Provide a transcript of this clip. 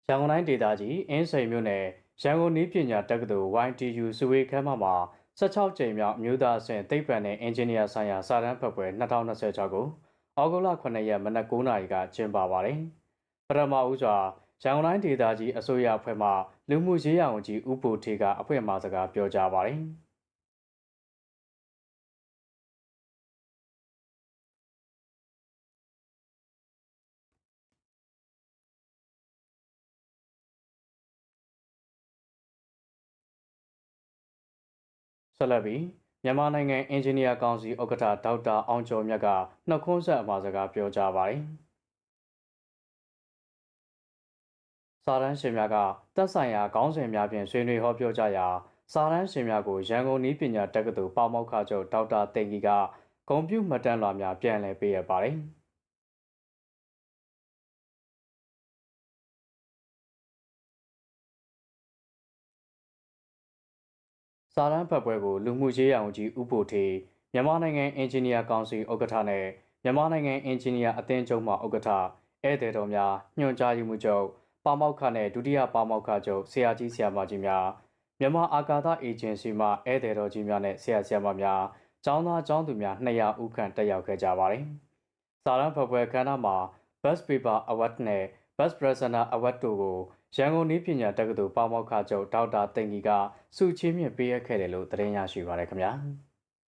ရန်ကုန်တိုင်းဒေသကြီးအင်းစိန်မြို့နယ်ရန်ကုန်နည်းပညာတက္ကသိုလ် YTU စုဝေးခန်းမမှာ16ကြိမ်မြောက်အမျိုးသားအဆင့်သိပ္ပံနဲ့အင်ဂျင်နီယာဆိုင်ရာစာတမ်းဖတ်ပွဲ2026ကိုဩဂုတ်လ9ရက်မနက်9:00နာရီကကျင်းပပါတယ်။ပထမဦးစွာရန်ကုန်တိုင်းဒေသကြီးအစိုးရအဖွဲ့မှလူမှုရေးရာဝန်ကြီးဦးဘိုထေကအဖွဲ့အမှာစကားပြောကြားပါတယ်။ဆက်လက်ပြီးမြန်မာနိုင်ငံအင်ဂျင်နီယာကောင်စီဥက္ကဋ္ဌဒေါက်တာအောင်ကျော်မြတ်ကနှုတ်ခွန်းဆက်အမှာစကားပြောကြားပါတယ်။စာတမ်းရှင်များကသက်ဆိုင်ရာခေါင်းစဉ်များဖြင့်ဆွေးနွေးဟောပြောကြရာစာတမ်းရှင်များကိုရန်ကုန်နည်းပညာတက္ကသိုလ်ပေါမောက္ခချုပ်ဒေါက်တာတင်ကြီးကဂုဏ်ပြုမှတ်တမ်းလွှာများပြန်လည်ပေးအပ်ပါတယ်။စာတမ်းဖတ်ပွဲကိုလူမှုရေးရာဝန်ကြီးဦးဘိုထေမြန်မာနိုင်ငံအင်ဂျင်နီယာကောင်စီဥက္ကဋ္ဌနဲ့မြန်မာနိုင်ငံအင်ဂျင်နီယာအသင်းချုပ်မှဥက္ကဋ္ဌဧည့်သည်တော်များညွှန်ကြားရေးမှူးချုပ်ပါမောက္ခနဲ့ဒုတိယပါမောက္ခချုပ်ဆရာကြီးဆရာမကြီးများမြန်မာအာကာသအေဂျင်စီမှဧည့်သည်တော်ကြီးများနဲ့ဆရာဆရာမများကျောင်းသားကျောင်းသူများ200ဦးခန့်တက်ရောက်ခဲ့ကြပါတယ်။စာတမ်းဖတ်ပွဲခန်းနာမှာ Best Paper Award နဲ့ Best Presenter Award တို့ကိုရန်ကုန်နည်းပညာတက္ကသိုလ်ပေါမောက္ခချုပ်ဒေါက်တာတင်ကြီးကဆုချီးမြှင့်ပေးအပ်ခဲ့တယ်လို့သတင်းရရှိပါရခင်ဗျာ။